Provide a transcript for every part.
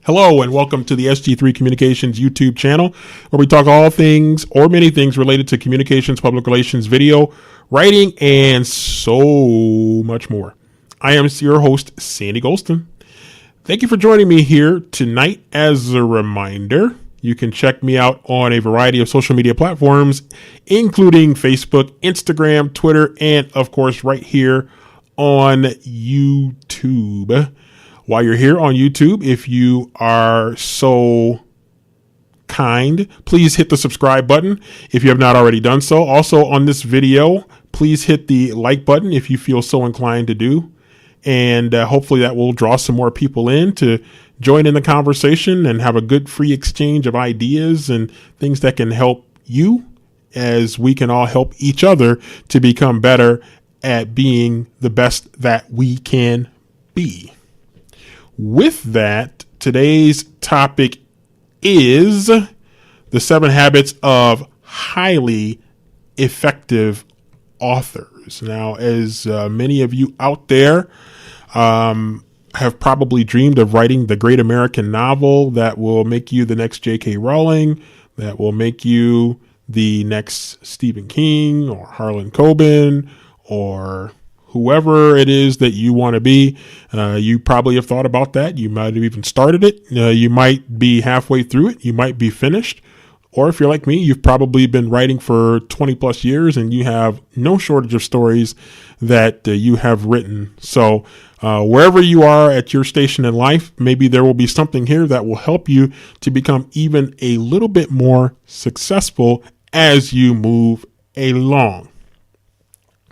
Hello and welcome to the SG3 Communications YouTube channel, where we talk all things or many things related to communications, public relations, video, writing, and so much more. I am your host, Sandy Golston. Thank you for joining me here tonight. As a reminder, you can check me out on a variety of social media platforms, including Facebook, Instagram, Twitter, and of course right here on YouTube. While you're here on YouTube, if you are so kind, please hit the subscribe button if you have not already done so. Also on this video, please hit the like button if you feel so inclined to do. And hopefully that will draw some more people in to join in the conversation and have a good free exchange of ideas and things that can help you, as we can all help each other to become better at being the best that we can be. With that, today's topic is the 7 habits of highly effective authors. Now, as many of you out there have probably dreamed of writing the great American novel that will make you the next J.K. Rowling, that will make you the next Stephen King or Harlan Coben or whoever it is that you want to be. You probably have thought about that. You might have even started it. You might be halfway through it. You might be finished. Or if you're like me, you've probably been writing for 20 plus years and you have no shortage of stories that you have written. So wherever you are at your station in life, maybe there will be something here that will help you to become even a little bit more successful as you move along.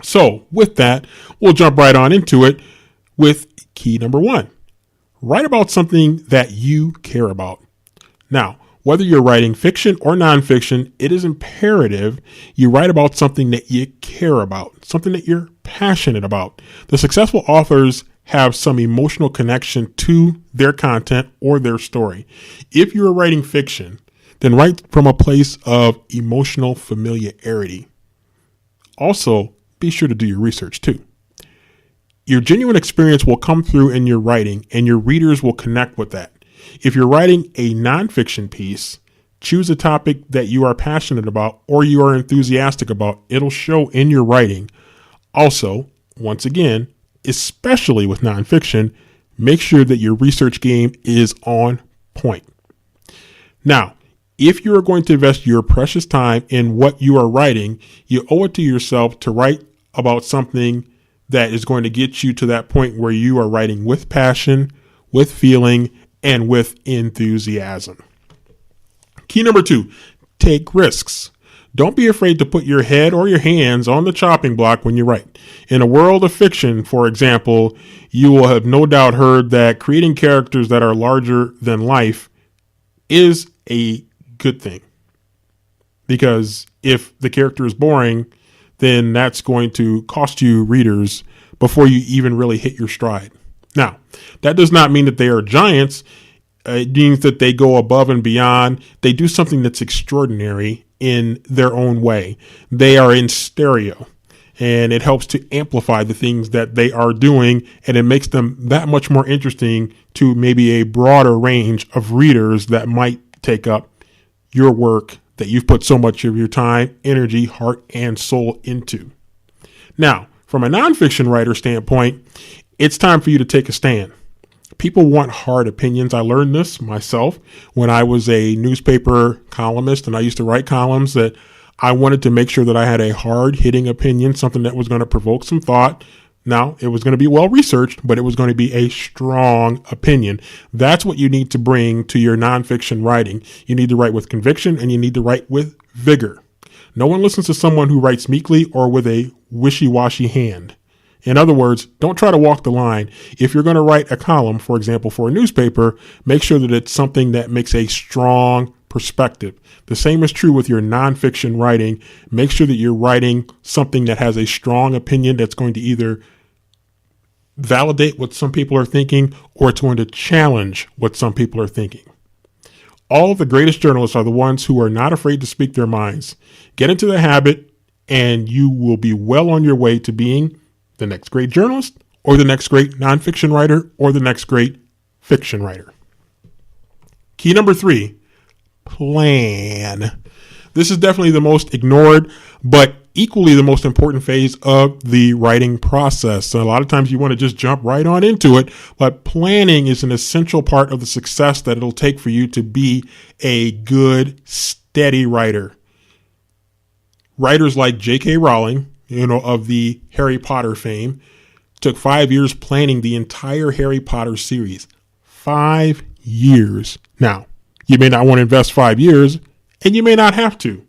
So with that, we'll jump right on into it with key number 1. Write about something that you care about. Now, whether you're writing fiction or nonfiction, it is imperative you write about something that you care about, something that you're passionate about. The successful authors have some emotional connection to their content or their story. If you're writing fiction, then write from a place of emotional familiarity. Also, be sure to do your research too. Your genuine experience will come through in your writing and your readers will connect with that. If you're writing a nonfiction piece, choose a topic that you are passionate about or you are enthusiastic about. It'll show in your writing. Also, once again, especially with nonfiction, make sure that your research game is on point. Now, if you are going to invest your precious time in what you are writing, you owe it to yourself to write about something that is going to get you to that point where you are writing with passion, with feeling, and with enthusiasm. Key number 2, take risks. Don't be afraid to put your head or your hands on the chopping block when you write. In a world of fiction, for example, you will have no doubt heard that creating characters that are larger than life is a good thing. Because if the character is boring, then that's going to cost you readers before you even really hit your stride. Now, that does not mean that they are giants. It means that they go above and beyond. They do something that's extraordinary in their own way. They are in stereo, and it helps to amplify the things that they are doing, and it makes them that much more interesting to maybe a broader range of readers that might take up your work that you've put so much of your time, energy, heart, and soul into. Now, from a nonfiction writer standpoint, it's time for you to take a stand. People want hard opinions. I learned this myself when I was a newspaper columnist and I used to write columns, that I wanted to make sure that I had a hard hitting opinion, something that was going to provoke some thought. Now, it was going to be well researched, but it was going to be a strong opinion. That's what you need to bring to your nonfiction writing. You need to write with conviction and you need to write with vigor. No one listens to someone who writes meekly or with a wishy-washy hand. In other words, don't try to walk the line. If you're going to write a column, for example, for a newspaper, make sure that it's something that makes a strong perspective. The same is true with your nonfiction writing. Make sure that you're writing something that has a strong opinion that's going to either validate what some people are thinking or it's going to challenge what some people are thinking. All of the greatest journalists are the ones who are not afraid to speak their minds. Get into the habit and you will be well on your way to being the next great journalist or the next great nonfiction writer or the next great fiction writer. Key number 3, plan. This is definitely the most ignored, but equally the most important phase of the writing process. So a lot of times you want to just jump right on into it, but planning is an essential part of the success that it'll take for you to be a good, steady writer. Writers like J.K. Rowling, of the Harry Potter fame, took 5 years planning the entire Harry Potter series. 5 years. Now, you may not want to invest 5 years, and you may not have to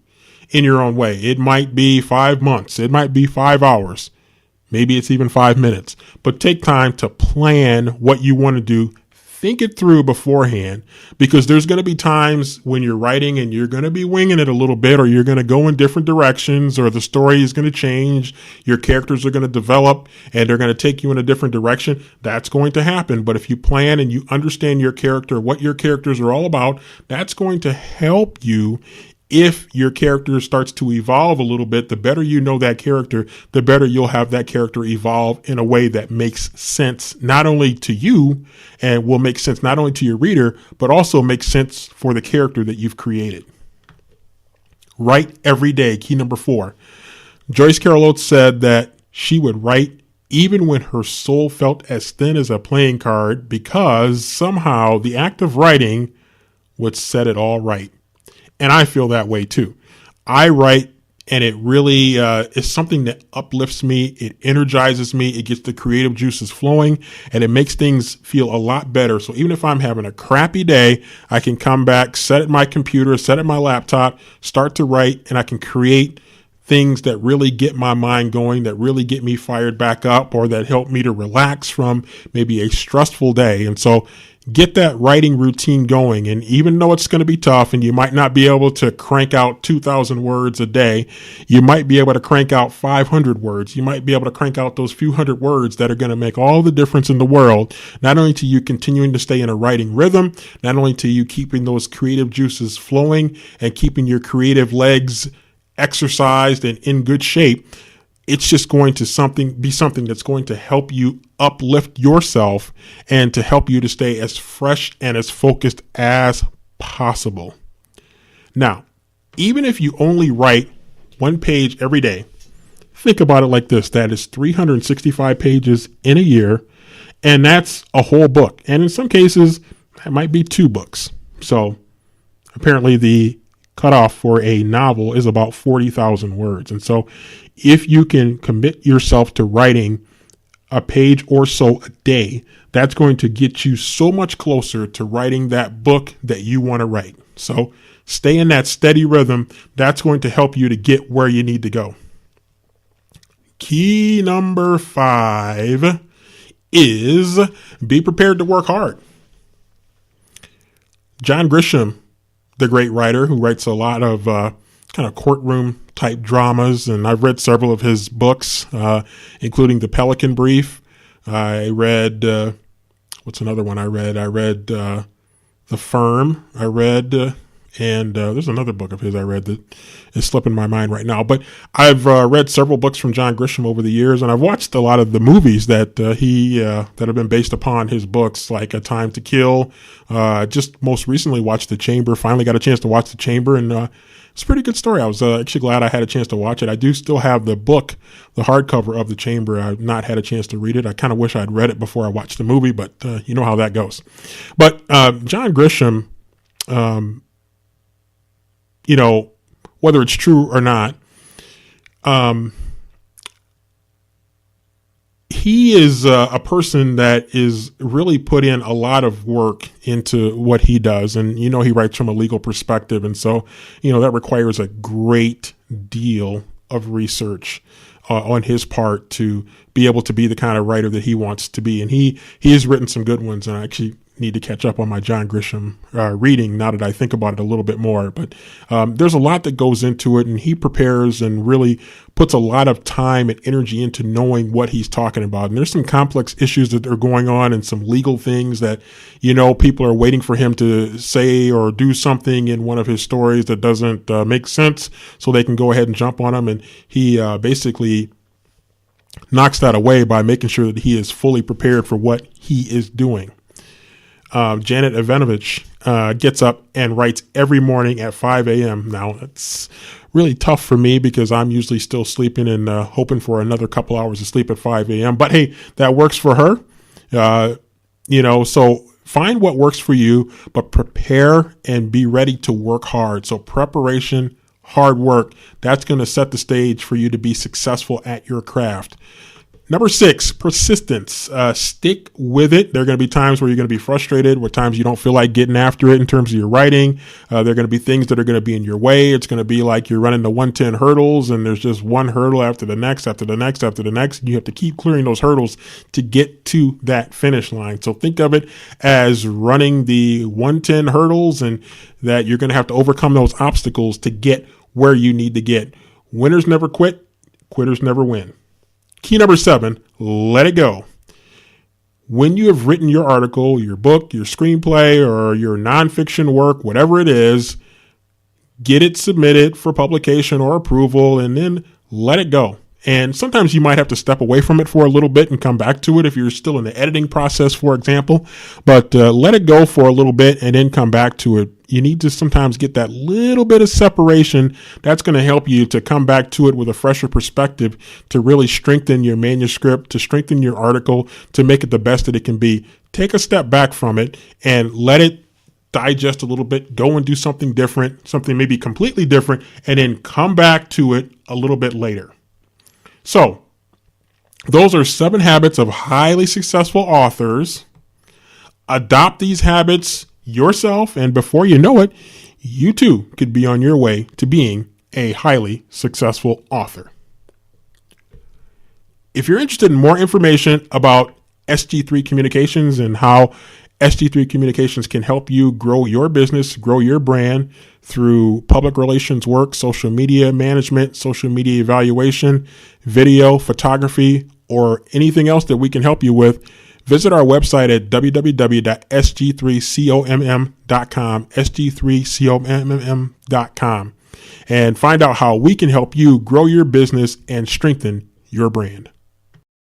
in your own way. It might be 5 months. It might be 5 hours. Maybe it's even 5 minutes. But take time to plan what you want to do. Think it through beforehand, because there's going to be times when you're writing and you're going to be winging it a little bit, or you're going to go in different directions, or the story is going to change. Your characters are going to develop and they're going to take you in a different direction. That's going to happen. But if you plan and you understand your character, what your characters are all about, that's going to help you. If your character starts to evolve a little bit, the better you know that character, the better you'll have that character evolve in a way that makes sense not only to you and will make sense not only to your reader, but also makes sense for the character that you've created. Write every day. Key number 4. Joyce Carol Oates said that she would write even when her soul felt as thin as a playing card, because somehow the act of writing would set it all right. And I feel that way too. I write, and it really is something that uplifts me. It energizes me. It gets the creative juices flowing, and it makes things feel a lot better. So even if I'm having a crappy day, I can come back, set at my computer, set at my laptop, start to write, and I can create things that really get my mind going, that really get me fired back up, or that help me to relax from maybe a stressful day. And so get that writing routine going. And even though it's going to be tough and you might not be able to crank out 2,000 words a day, you might be able to crank out 500 words. You might be able to crank out those few hundred words that are going to make all the difference in the world, not only to you continuing to stay in a writing rhythm, not only to you keeping those creative juices flowing and keeping your creative legs exercised and in good shape. It's just going to be something that's going to help you uplift yourself and to help you to stay as fresh and as focused as possible. Now, even if you only write 1 page every day, think about it like this. That is 365 pages in a year, and that's a whole book. And in some cases, that might be 2 books. So apparently the cutoff for a novel is about 40,000 words. And so if you can commit yourself to writing a page or so a day, that's going to get you so much closer to writing that book that you want to write. So stay in that steady rhythm. That's going to help you to get where you need to go. Key number 5 is be prepared to work hard. John Grisham, the great writer who writes a lot of kind of courtroom type dramas, and I've read several of his books, including The Pelican Brief. I read, what's another one I read? I read The Firm. I read, and there's another book of his I read that is slipping my mind right now. But I've read several books from John Grisham over the years, and I've watched a lot of the movies that that have been based upon his books, like A Time to Kill. Just most recently watched The Chamber. Finally got a chance to watch The Chamber, and it's a pretty good story. I was actually glad I had a chance to watch it. I do still have the book, the hardcover of The Chamber. I've not had a chance to read it. I kind of wish I'd read it before I watched the movie, but you know how that goes. But John Grisham, whether it's true or not, he is a person that is really put in a lot of work into what he does. And, he writes from a legal perspective. And so, that requires a great deal of research on his part to be able to be the kind of writer that he wants to be. And he has written some good ones. And I actually need to catch up on my John Grisham reading now that I think about it a little bit more. But there's a lot that goes into it, and he prepares and really puts a lot of time and energy into knowing what he's talking about. And there's some complex issues that are going on and some legal things that, people are waiting for him to say or do something in one of his stories that doesn't make sense, so they can go ahead and jump on him. And he basically knocks that away by making sure that he is fully prepared for what he is doing. Janet Evanovich gets up and writes every morning at 5 a.m. Now, it's really tough for me because I'm usually still sleeping and hoping for another couple hours of sleep at 5 a.m. But hey, that works for her. So find what works for you, but prepare and be ready to work hard. So preparation, hard work, that's going to set the stage for you to be successful at your craft. Number 6, persistence. Stick with it. There are going to be times where you're going to be frustrated, where times you don't feel like getting after it in terms of your writing. There are going to be things that are going to be in your way. It's going to be like you're running the 110 hurdles and there's just one hurdle after the next, after the next, after the next. And you have to keep clearing those hurdles to get to that finish line. So think of it as running the 110 hurdles and that you're going to have to overcome those obstacles to get where you need to get. Winners never quit. Quitters never win. Key number 7, let it go. When you have written your article, your book, your screenplay, or your nonfiction work, whatever it is, get it submitted for publication or approval, and then let it go. And sometimes you might have to step away from it for a little bit and come back to it if you're still in the editing process, for example. But let it go for a little bit and then come back to it. You need to sometimes get that little bit of separation. That's going to help you to come back to it with a fresher perspective, to really strengthen your manuscript, to strengthen your article, to make it the best that it can be. Take a step back from it and let it digest a little bit, go and do something different, something maybe completely different, and then come back to it a little bit later. So those are 7 habits of highly successful authors. Adopt these habits yourself, and before you know it, you too could be on your way to being a highly successful author. If you're interested in more information about SG3 Communications and how SG3 Communications can help you grow your business, grow your brand through public relations work, social media management, social media evaluation, video, photography, or anything else that we can help you with, visit our website at www.sg3comm.com, sg3comm.com, and find out how we can help you grow your business and strengthen your brand.